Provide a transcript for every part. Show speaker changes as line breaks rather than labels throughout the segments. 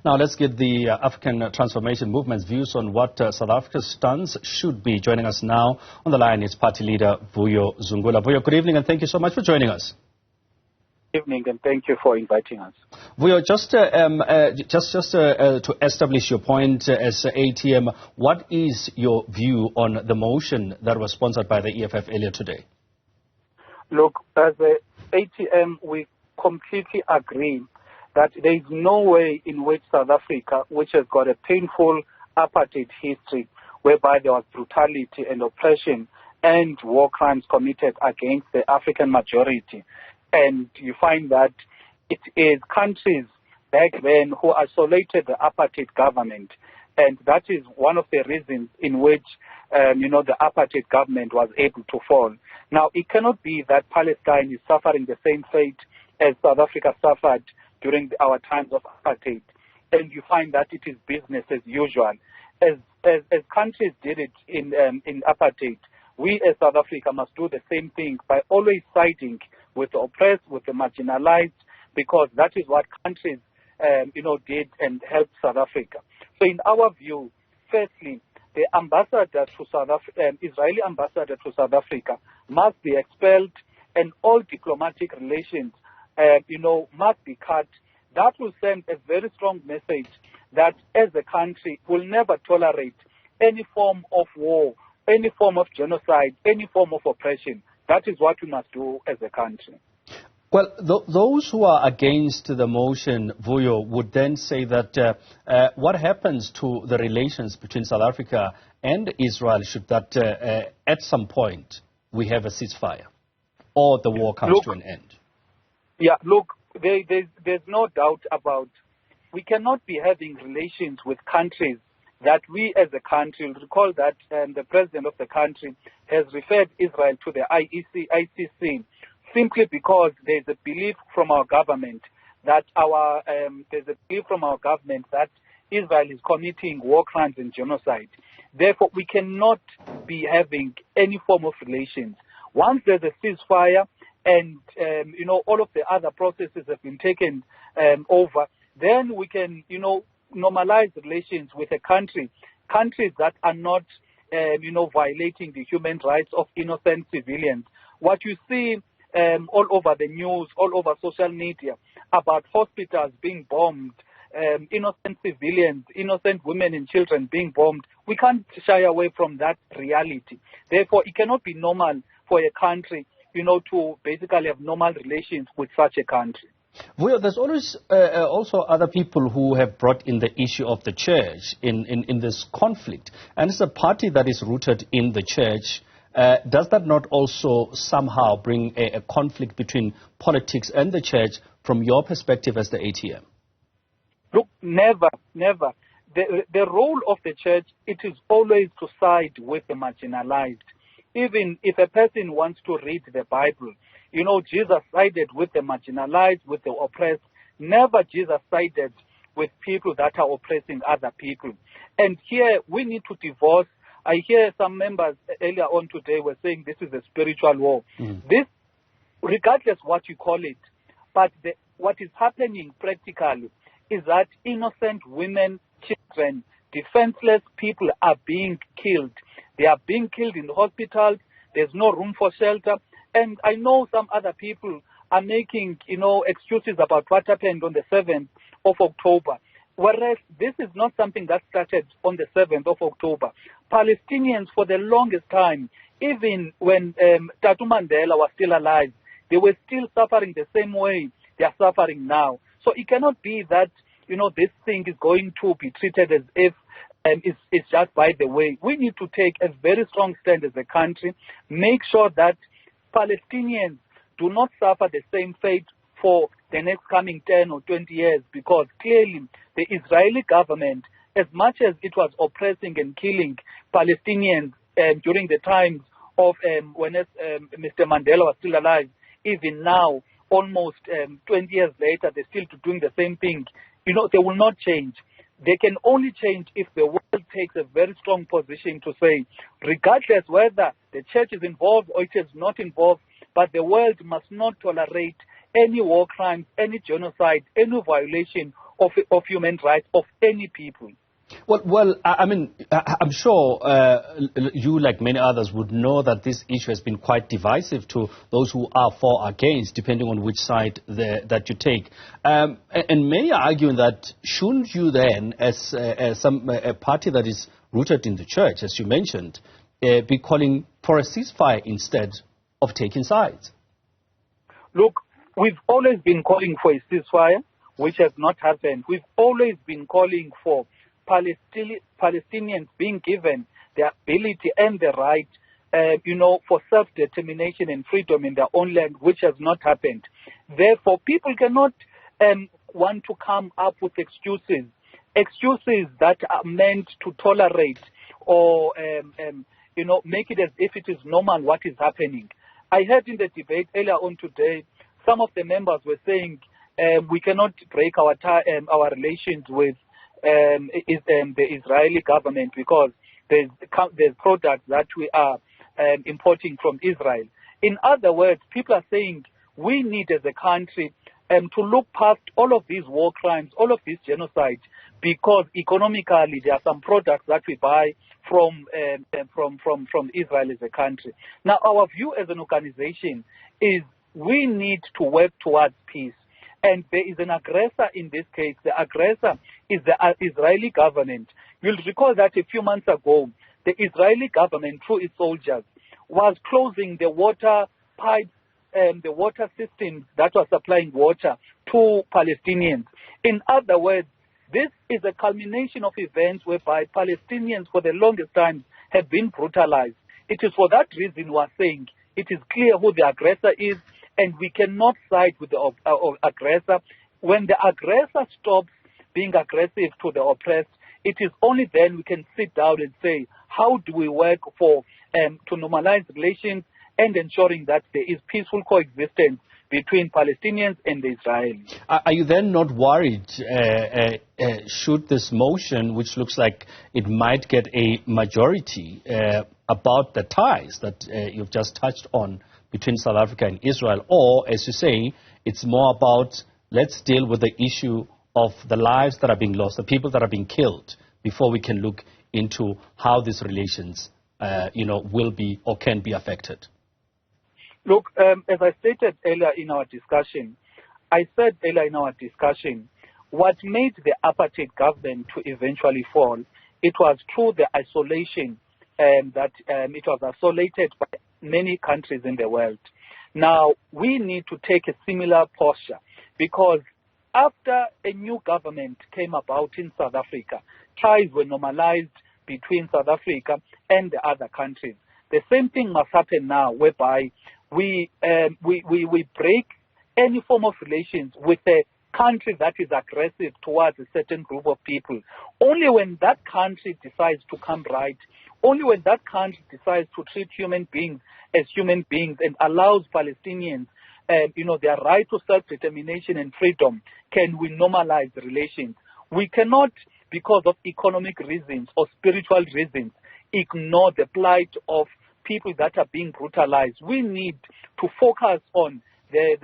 Now let's get the African Transformation Movement's views on what South Africa's stance should be. Joining us now on the line is party leader Zungula. Vuyo, good evening and thank you so much for joining us.
Good evening and thank you for inviting us.
Vuyo, just to establish your point as ATM, what is your view on the motion that was sponsored by the EFF earlier today?
Look, as the ATM, we completely agree that there is no way in which South Africa, which has got a painful apartheid history, whereby there was brutality and oppression and war crimes committed against the African majority. And you find that it is countries back then who isolated the apartheid government. And that is one of the reasons in which, the apartheid government was able to fall. Now, it cannot be that Palestine is suffering the same fate as South Africa suffered during our times of apartheid. And you find that it is business as usual. As countries did it in apartheid, we as South Africa must do the same thing by always siding with the oppressed, with the marginalized, because that is what countries, did and helped South Africa. So in our view, firstly, the ambassador to South Africa, Israeli ambassador to South Africa must be expelled and all diplomatic relations, must be cut. That will send a very strong message that as a country will never tolerate any form of war, any form of genocide, any form of oppression. That is what we must do as a country.
Well, those who are against the motion, Vuyo, would then say that what happens to the relations between South Africa and Israel should that at some point we have a ceasefire or the war comes to an end?
Yeah, look, there's no doubt about we cannot be having relations with countries that we as a country, recall that the president of the country has referred Israel to the ICC simply because there's a belief from our government that Israel is committing war crimes and genocide. Therefore, we cannot be having any form of relations. Once there's a ceasefire and, all of the other processes have been taken over, then we can, normalize relations with countries that are not, violating the human rights of innocent civilians. What you see all over the news, all over social media, about hospitals being bombed, innocent civilians, innocent women and children being bombed, we can't shy away from that reality. Therefore, it cannot be normal for a country, to basically have normal relations with such a country.
Well, there's always also other people who have brought in the issue of the church in this conflict. And it's a party that is rooted in the church. Does that not also somehow bring a conflict between politics and the church from your perspective as the ATM?
Look, never. The role of the church, it is always to side with the marginalized. Even if a person wants to read the Bible, Jesus sided with the marginalized, with the oppressed. Never Jesus sided with people that are oppressing other people. And here we need to divorce. I hear some members earlier on today were saying this is a spiritual war. This, regardless what you call it, but what is happening practically is that innocent women, children, defenseless people are being killed. They are being killed in the hospitals. There's no room for shelter. And I know some other people are making, excuses about what happened on the 7th of October. Whereas this is not something that started on the 7th of October. Palestinians, for the longest time, even when Tatu Mandela was still alive, they were still suffering the same way they are suffering now. So it cannot be that, this thing is going to be treated as if it's just by the way. We need to take a very strong stand as a country, make sure that Palestinians do not suffer the same fate for the next coming 10 or 20 years, because clearly the Israeli government, as much as it was oppressing and killing Palestinians during the times of when Mr. Mandela was still alive, even now, almost 20 years later, they're still doing the same thing. They will not change. They can only change if the world takes a very strong position to say, regardless whether the church is involved or it is not involved, but the world must not tolerate any war crimes, any genocide, any violation of human rights of any people.
Well, I mean, I'm sure you, like many others, would know that this issue has been quite divisive to those who are for or against, depending on which side that you take. And many are arguing that shouldn't you then, as a party that is rooted in the church, as you mentioned, be calling for a ceasefire instead of taking sides?
Look, we've always been calling for a ceasefire, which has not happened. We've always been calling for Palestinians being given the ability and the right, for self-determination and freedom in their own land, which has not happened. Therefore, people cannot want to come up with excuses that are meant to tolerate or, make it as if it is normal what is happening. I heard in the debate earlier on today, some of the members were saying we cannot break our relations with the Israeli government because there's products that we are importing from Israel. In other words, people are saying we need as a country to look past all of these war crimes, all of these genocides, because economically there are some products that we buy from Israel as a country. Now, our view as an organization is we need to work towards peace. And there is an aggressor in this case. The aggressor is the Israeli government. You'll recall that a few months ago, the Israeli government, through its soldiers, was closing the water pipes and the water systems that were supplying water to Palestinians. In other words, this is a culmination of events whereby Palestinians for the longest time have been brutalized. It is for that reason we are saying it is clear who the aggressor is, and we cannot side with the aggressor. When the aggressor stops being aggressive to the oppressed, it is only then we can sit down and say, how do we work for to normalize relations and ensuring that there is peaceful coexistence between Palestinians and the Israelis.
Are you then not worried, should this motion, which looks like it might get a majority, about the ties that you've just touched on between South Africa and Israel, or, as you say, it's more about let's deal with the issue of the lives that are being lost, the people that are being killed, before we can look into how these relations, will be or can be affected?
Look, as I stated earlier in our discussion, what made the apartheid government to eventually fall, it was through the isolation that it was isolated by many countries in the world. Now, we need to take a similar posture because after a new government came about in South Africa, ties were normalized between South Africa and the other countries. The same thing must happen now, whereby we break any form of relations with a country that is aggressive towards a certain group of people. Only when that country decides to come right, only when that country decides to treat human beings as human beings and allows Palestinians their right to self-determination and freedom, can we normalize the relations. We cannot, because of economic reasons or spiritual reasons, ignore the plight of people that are being brutalized. We need to focus on the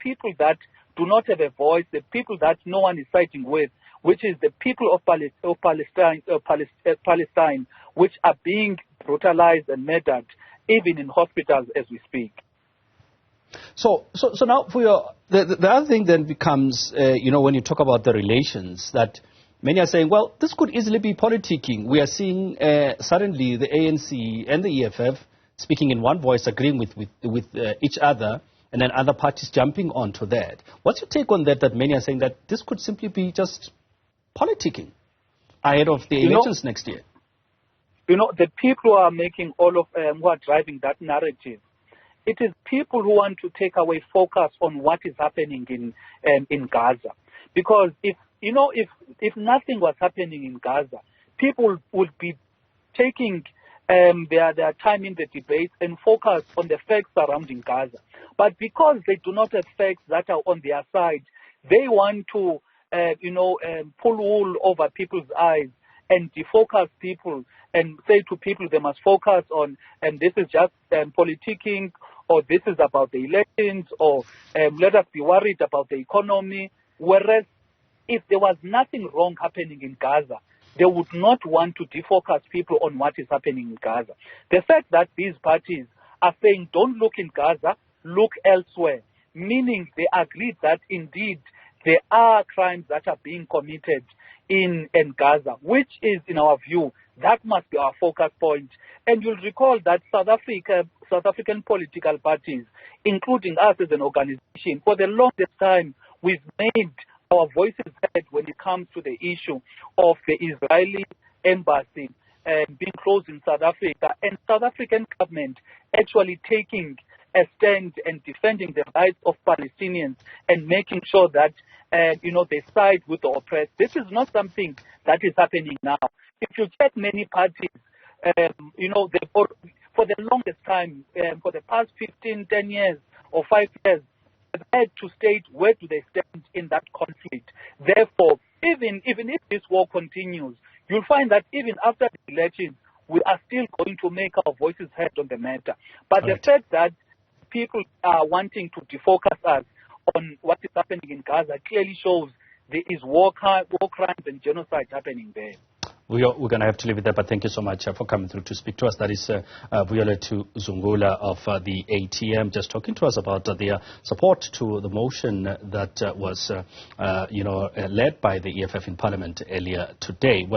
people that do not have a voice, the people that no one is siding with, which is the people of Palestine, which are being brutalized and murdered, even in hospitals as we speak.
So now for the other thing then becomes, when you talk about the relations, that many are saying, well, this could easily be politicking. We are seeing suddenly the ANC and the EFF speaking in one voice, agreeing with each other, and then other parties jumping onto that. What's your take on that many are saying that this could simply be just politicking ahead of the elections next year?
The people who are making all of who are driving that narrative, it is people who want to take away focus on what is happening in Gaza. Because if nothing was happening in Gaza, people would be taking their time in the debate and focus on the facts surrounding Gaza. But because they do not have facts that are on their side, they want to pull wool over people's eyes and defocus people and say to people they must focus on this is just politicking, or this is about the elections, or let us be worried about the economy, whereas if there was nothing wrong happening in Gaza, they would not want to defocus people on what is happening in Gaza. The fact that these parties are saying, don't look in Gaza, look elsewhere, meaning they agreed that indeed there are crimes that are being committed in Gaza, which is, in our view, that must be our focus point. And you'll recall that South African political parties, including us as an organization, for the longest time, we've made our voices heard when it comes to the issue of the Israeli embassy being closed in South Africa, and South African government actually taking a stand and defending the rights of Palestinians and making sure that they side with the oppressed. This is not something that is happening now. If you check many parties, for the longest time, for the past 15, 10 years or 5 years, they've had to state where do they stand in that conflict. Therefore, even if this war continues, you'll find that even after the elections, we are still going to make our voices heard on the matter. But the fact that people are wanting to defocus us on what is happening in Gaza clearly shows there is war crimes and genocide happening there.
We're going to have to leave it there, but thank you so much for coming through to speak to us. That is Violet Zungula of the ATM, just talking to us about their support to the motion that was, led by the EFF in Parliament earlier today. Well,